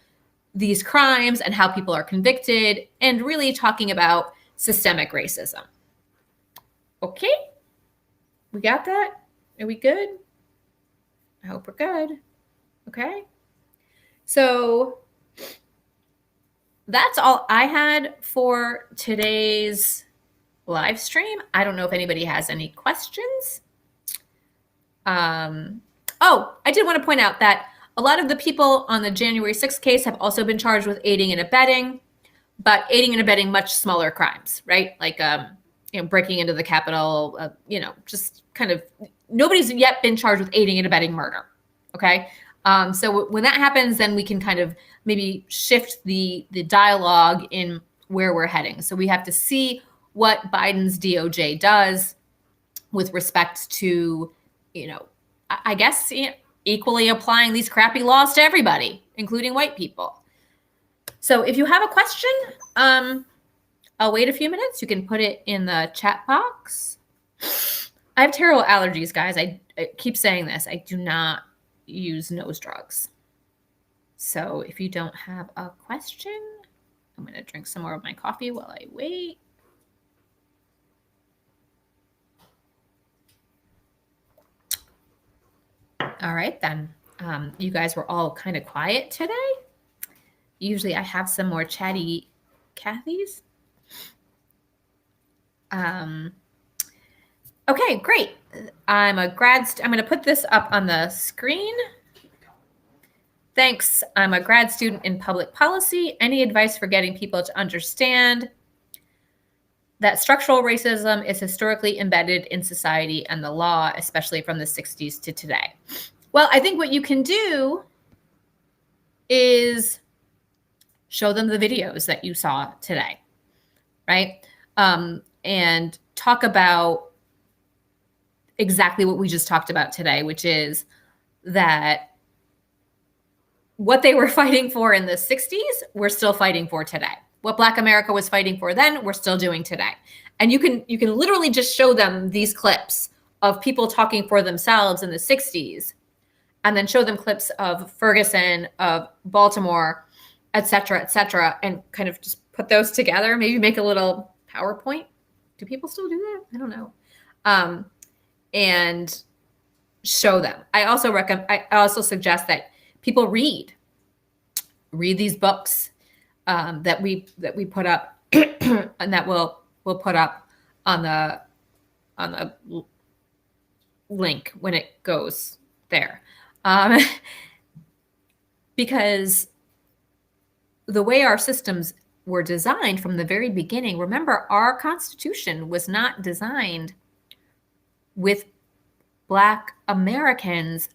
these crimes and how people are convicted and really talking about systemic racism. Okay? We got that? Are we good? I hope we're good. Okay? So that's all I had for today's live stream. I don't know if anybody has any questions. Oh, I did want to point out that a lot of the people on the January 6th case have also been charged with aiding and abetting, but aiding and abetting much smaller crimes, right? Like, breaking into the Capitol, just kind of, nobody's yet been charged with aiding and abetting murder, okay? So when that happens, then we can kind of maybe shift the dialogue in where we're heading. So we have to see what Biden's DOJ does with respect to, I guess, equally applying these crappy laws to everybody, including white people. So if you have a question, I'll wait a few minutes. You can put it in the chat box. I have terrible allergies, guys. I keep saying this. I do not use nose drugs. So if you don't have a question, I'm going to drink some more of my coffee while I wait. All right, then. You guys were all kind of quiet today. Usually I have some more chatty Cathys. Okay, great. I'm going to put this up on the screen. Thanks. I'm a grad student in public policy. Any advice for getting people to understand that structural racism is historically embedded in society and the law, especially from the 60s to today? Well, I think what you can do is show them the videos that you saw today, right? And talk about exactly what we just talked about today, which is that what they were fighting for in the 60s, we're still fighting for today. What Black America was fighting for then, we're still doing today. And you can literally just show them these clips of people talking for themselves in the 60s, and then show them clips of Ferguson, of Baltimore, et cetera, and kind of just put those together. Maybe make a little PowerPoint. Do people still do that? I don't know. And show them. I also suggest that people read these books that we put up and that we'll put up on the link when it goes there. Because the way our systems were designed from the very beginning, remember, our Constitution was not designed with Black Americans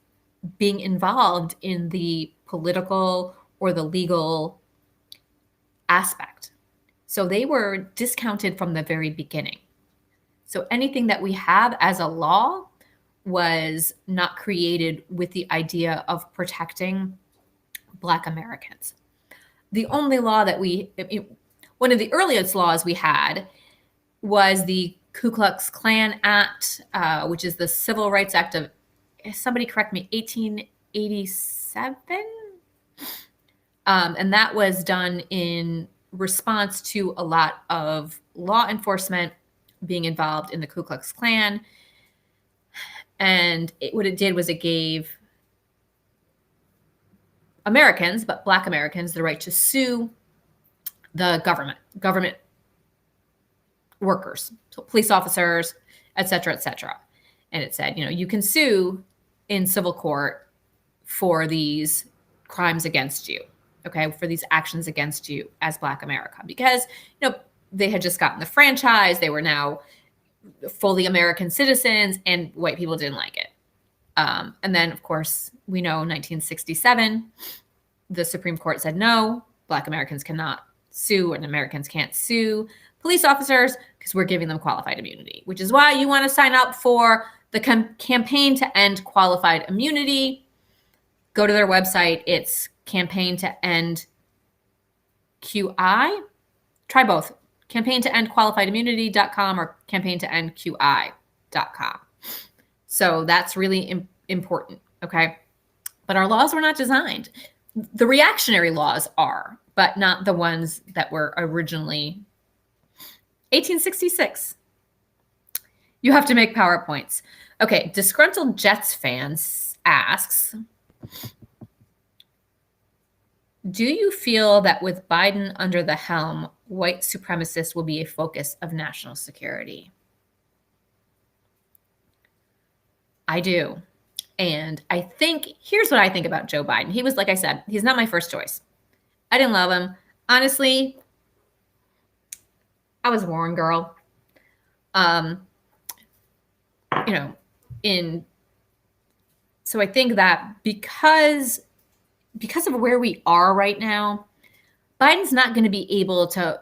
being involved in the political or the legal aspect. So they were discounted from the very beginning. So anything that we have as a law was not created with the idea of protecting Black Americans. The only law that one of the earliest laws we had was the Ku Klux Klan Act, which is the Civil Rights Act of, somebody correct me, 1887? And that was done in response to a lot of law enforcement being involved in the Ku Klux Klan. And what it did was it gave Americans, but Black Americans, the right to sue the government workers, so police officers, et cetera, et cetera. And it said, you can sue in civil court for these crimes against you, okay, for these actions against you as Black America, because, they had just gotten the franchise. They were now fully American citizens, and white people didn't like it. And then, of course, we know 1967, the Supreme Court said, no, Black Americans cannot sue, and Americans can't sue police officers because we're giving them qualified immunity, which is why you want to sign up for the campaign to end qualified immunity. Go to their website. It's campaign to end QI. Try both. Campaign to end qualified immunity.com or campaign to end QI.com. So that's really important. Okay. But our laws were not designed. The reactionary laws are, but not the ones that were originally 1866. You have to make PowerPoints. Okay. Disgruntled Jets fans asks, do you feel that with Biden under the helm, white supremacists will be a focus of national security? I do. And I think, here's what I think about Joe Biden. He was, like I said, he's not my first choice. I didn't love him. Honestly, I was a Warren girl. So I think that because of where we are right now, Biden's not going to be able to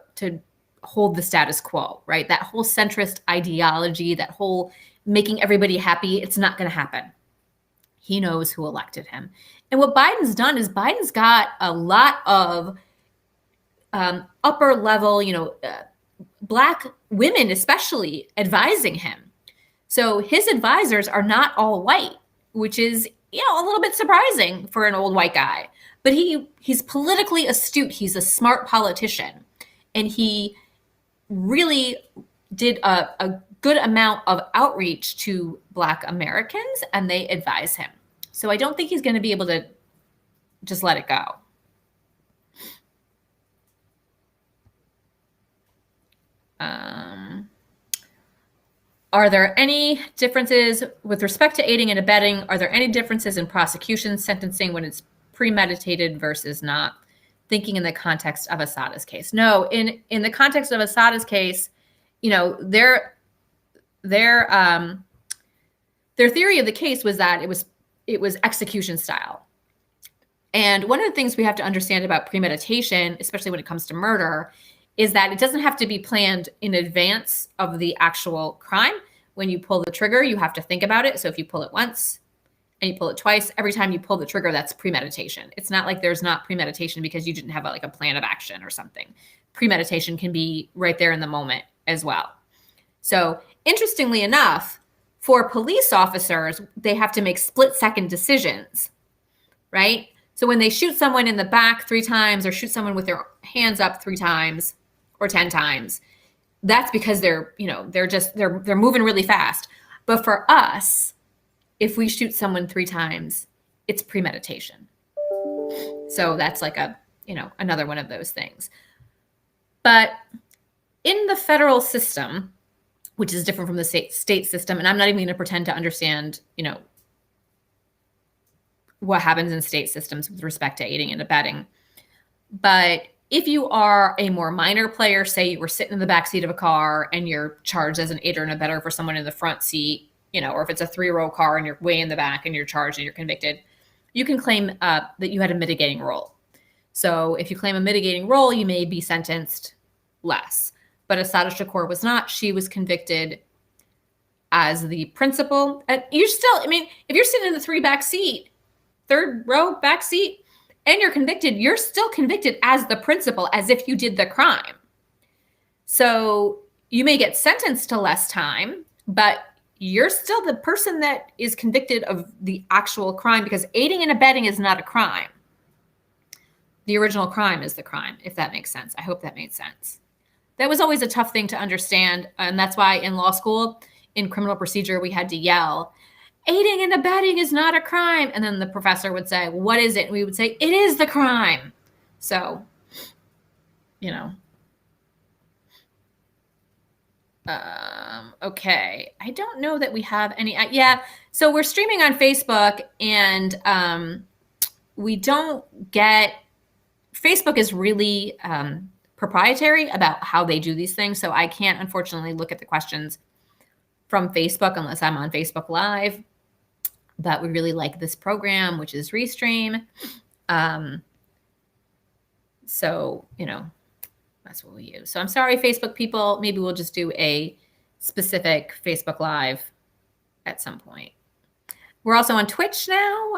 hold the status quo, right? That whole centrist ideology, that whole making everybody happy, it's not going to happen. He knows who elected him. And what Biden's done is Biden's got a lot of upper level, Black women especially advising him. So his advisors are not all white, which is, a little bit surprising for an old white guy. But he's politically astute. He's a smart politician. And he really did a good amount of outreach to Black Americans, and they advise him. So I don't think he's going to be able to just let it go. Are there any differences with respect to aiding and abetting? Are there any differences in prosecution sentencing when it's premeditated versus not? Thinking in the context of Assata's case. No, in the context of Assata's case, their theory of the case was that it was execution style. And one of the things we have to understand about premeditation, especially when it comes to murder, is that it doesn't have to be planned in advance of the actual crime. When you pull the trigger, you have to think about it. So if you pull it once and you pull it twice, every time you pull the trigger, that's premeditation. It's not like there's not premeditation because you didn't have a plan of action or something. Premeditation can be right there in the moment as well. So interestingly enough, for police officers, they have to make split-second decisions, right? So when they shoot someone in the back 3 times or shoot someone with their hands up 3 times or 10 times, that's because they're moving really fast. But for us, if we shoot someone 3 times, it's premeditation. So that's another one of those things. But in the federal system, which is different from the state system, and I'm not even going to pretend to understand, what happens in state systems with respect to aiding and abetting. But if you are a more minor player, say you were sitting in the back seat of a car and you're charged as an aider and abetter for someone in the front seat, or if it's a 3-row car and you're way in the back and you're charged and you're convicted, you can claim that you had a mitigating role. So if you claim a mitigating role, you may be sentenced less. But Asada Shakur was not. She was convicted as the principal. And you're still, if you're sitting in the 3rd row back seat, and you're convicted, you're still convicted as the principal, as if you did the crime. So you may get sentenced to less time, but you're still the person that is convicted of the actual crime, because aiding and abetting is not a crime. the original crime is the crime, if that makes sense. I hope that made sense. That was always a tough thing to understand. And that's why in law school, in criminal procedure, we had to yell, aiding and abetting is not a crime. And then the professor would say, what is it? And we would say, it is the crime. So, you know. Okay. I don't know that we have any. Yeah. So we're streaming on Facebook, and we don't get. Facebook is really proprietary about how they do these things. So I can't, unfortunately, look at the questions from Facebook unless I'm on Facebook Live. But we really like this program, which is Restream. So, you know, that's what we use. So I'm sorry, Facebook people. Maybe we'll just do a specific Facebook Live at some point. We're also on Twitch now.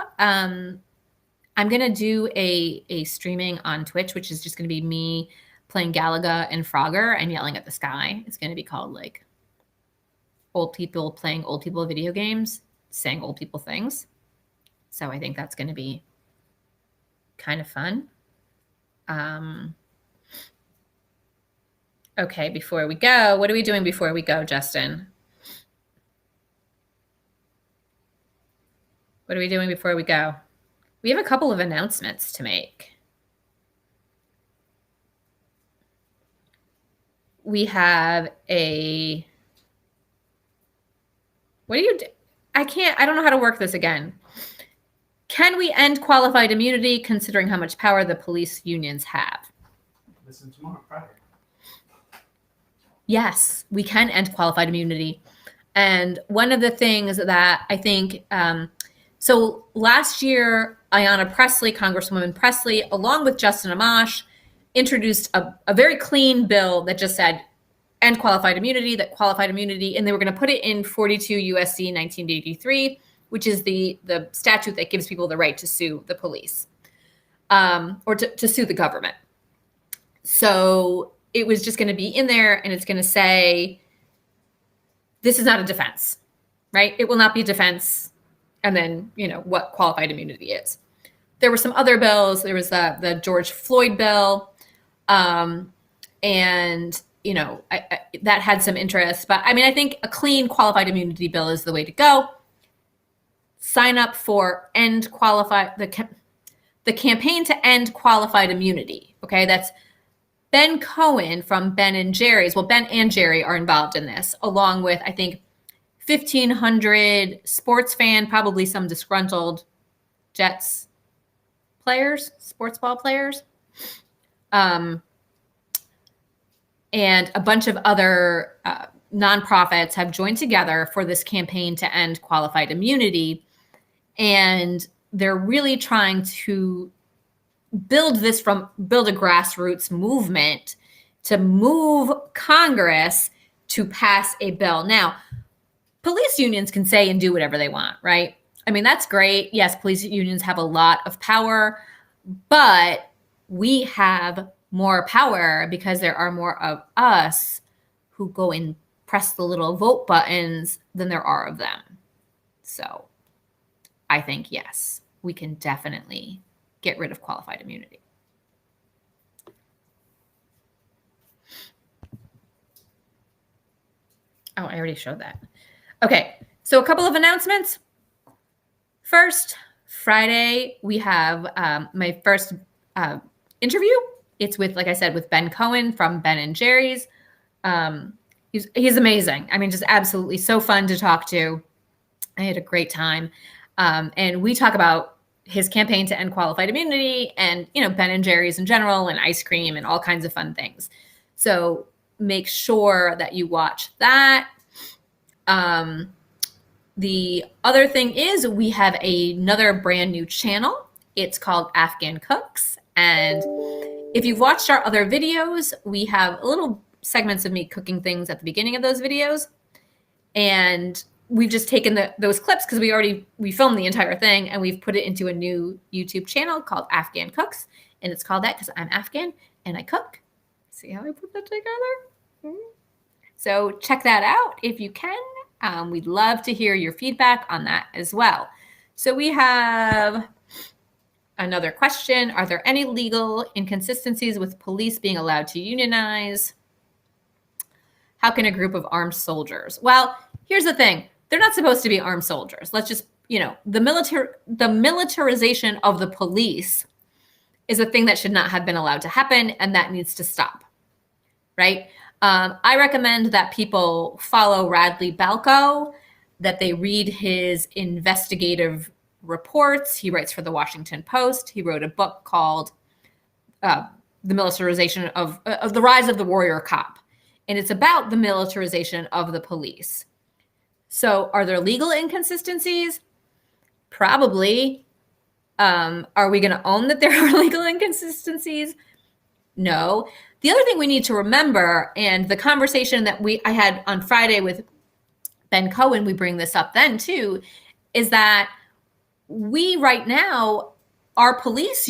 I'm going to do a streaming on Twitch, which is just going to be me playing Galaga and Frogger and yelling at the sky. It's going to be called like old people playing old people video games, saying old people things. So I think that's going to be kind of fun. Okay, before we go, what are we doing before we go, Justin? What are we doing before we go? We have a couple of announcements to make. We have a, what do you do? I don't know how to work this again. Can we end qualified immunity considering how much power the police unions have? Listen tomorrow, Friday. Yes, we can end qualified immunity. And one of the things that I think, so last year, Ayanna Pressley, Congresswoman Pressley, along with Justin Amash, introduced a very clean bill that just said end qualified immunity, that qualified immunity, and they were going to put it in 42 USC 1983, which is the statute that gives people the right to sue the police or to sue the government. So it was just going to be in there, and it's going to say, this is not a defense, right? It will not be a defense. And then, you know, what qualified immunity is. There were some other bills. There was the George Floyd bill. And, you know, that had some interest. But I mean, I think a clean qualified immunity bill is the way to go. Sign up for the campaign to end qualified immunity. Okay, that's Ben Cohen from Ben and Jerry's. Well, Ben and Jerry are involved in this, along with, I think, 1,500 sports fan, probably some disgruntled Jets players, sports ball players, and a bunch of other nonprofits have joined together for this campaign to end qualified immunity. And they're really trying to build a grassroots movement to move Congress to pass a bill. Now, police unions can say and do whatever they want, right? I mean, that's great. Yes, police unions have a lot of power, but we have more power because there are more of us who go and press the little vote buttons than there are of them. So I think, yes, we can definitely get rid of qualified immunity. Oh, I already showed that. Okay, so a couple of announcements. First, Friday, we have my first interview. It's with, like I said, with Ben Cohen from Ben and Jerry's. He's amazing. I mean, just absolutely so fun to talk to. I had a great time. And we talk about his campaign to end qualified immunity and, you know, Ben and Jerry's in general and ice cream and all kinds of fun things. So make sure that you watch that. The other thing is we have another brand new channel. It's called Afghan Cooks. And if you've watched our other videos, we have little segments of me cooking things at the beginning of those videos. And we've just taken those clips because we filmed the entire thing and we've put it into a new YouTube channel called Afghan Cooks. And it's called that because I'm Afghan and I cook. See how I put that together? So check that out if you can. We'd love to hear your feedback on that as well. So we have Another question, are there any legal inconsistencies with police being allowed to unionize? How can a group of armed soldiers? Well, here's the thing. They're not supposed to be armed soldiers. Let's just, the militarization of the police is a thing that should not have been allowed to happen, and that needs to stop, right? I recommend that people follow Radley Balco, that they read his investigative reports. He writes for the Washington Post. He wrote a book called The Militarization of the Rise of the Warrior Cop. And it's about the militarization of the police. So are there legal inconsistencies? Probably. Are we going to own that there are legal inconsistencies? No. The other thing we need to remember, and the conversation that I had on Friday with Ben Cohen, we bring this up then too, is that we right now, our police,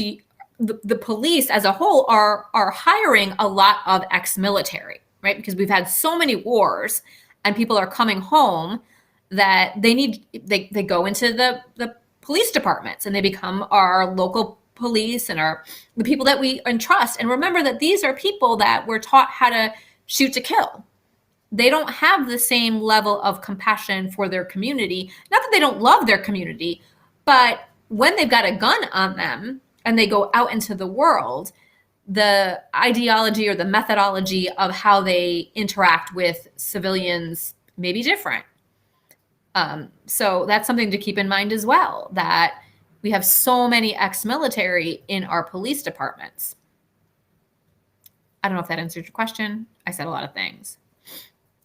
the police as a whole are hiring a lot of ex-military, right? Because we've had so many wars and people are coming home that they go into the police departments and they become our local police and are the people that we entrust. And remember that these are people that were taught how to shoot to kill. They don't have the same level of compassion for their community. Not that they don't love their community, but when they've got a gun on them and they go out into the world, the ideology or the methodology of how they interact with civilians may be different. So that's something to keep in mind as well, that we have so many ex-military in our police departments. I don't know if that answered your question. I said a lot of things.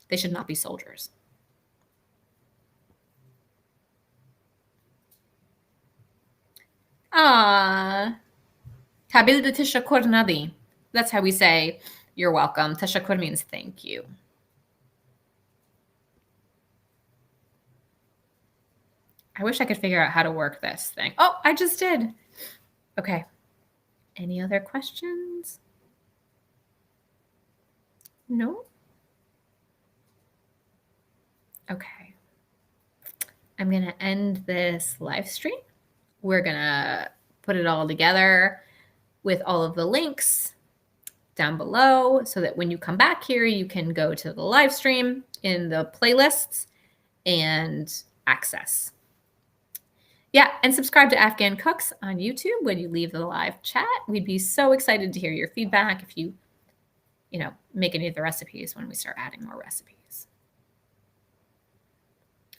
They should not be soldiers. Kabil de Tashakur Nadi. That's how we say you're welcome. Tashakur means thank you. I wish I could figure out how to work this thing. Oh, I just did. Okay. Any other questions? No? Okay. I'm going to end this live stream. We're going to put it all together with all of the links down below so that when you come back here, you can go to the live stream in the playlists and access. Yeah, and subscribe to Afghan Cooks on YouTube when you leave the live chat. We'd be so excited to hear your feedback if you make any of the recipes when we start adding more recipes.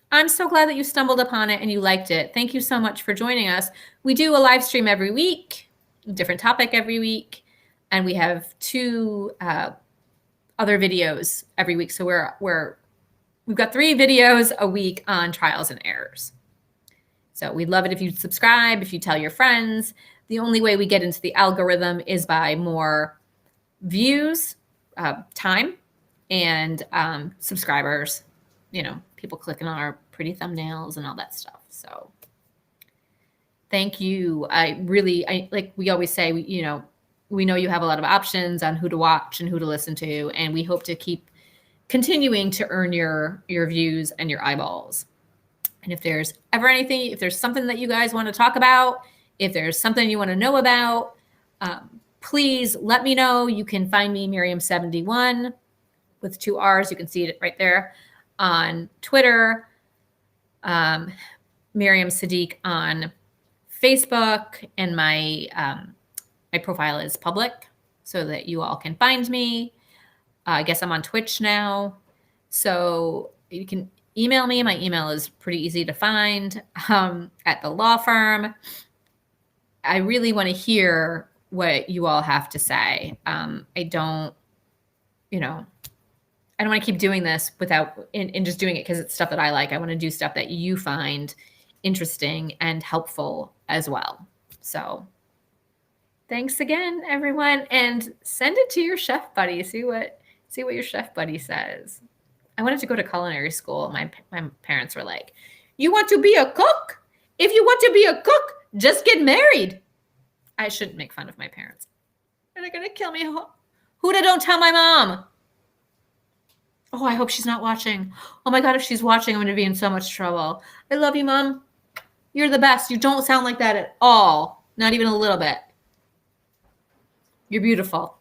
I'm so glad that you stumbled upon it and you liked it. Thank you so much for joining us. We do a live stream every week, a different topic every week, and we have 2 other videos every week. So we've got 3 videos a week on trials and errors. So we'd love it if you'd subscribe, if you tell your friends. The only way we get into the algorithm is by more views, time, and subscribers, people clicking on our pretty thumbnails and all that stuff. So thank you. Like we always say, we know you have a lot of options on who to watch and who to listen to, and we hope to keep continuing to earn your views and your eyeballs. And if there's ever anything, if there's something that you guys want to talk about, if there's something you want to know about, please let me know. You can find me Mirriam71 with 2 R's. You can see it right there on Twitter. Mirriam Sadiq on Facebook, and my profile is public so that you all can find me. I guess I'm on Twitch now, so you can email me. My email is pretty easy to find at the law firm. I really want to hear what you all have to say. I don't want to keep doing this without and just doing it because it's stuff that I like. I want to do stuff that you find interesting and helpful as well. So thanks again, everyone. And send it to your chef buddy. See what your chef buddy says. I wanted to go to culinary school. My parents were like, you want to be a cook? If you want to be a cook, just get married. I shouldn't make fun of my parents. They're going to kill me. Huda, don't tell my mom. Oh, I hope she's not watching. Oh my God, if she's watching, I'm going to be in so much trouble. I love you, Mom. You're the best. You don't sound like that at all. Not even a little bit. You're beautiful.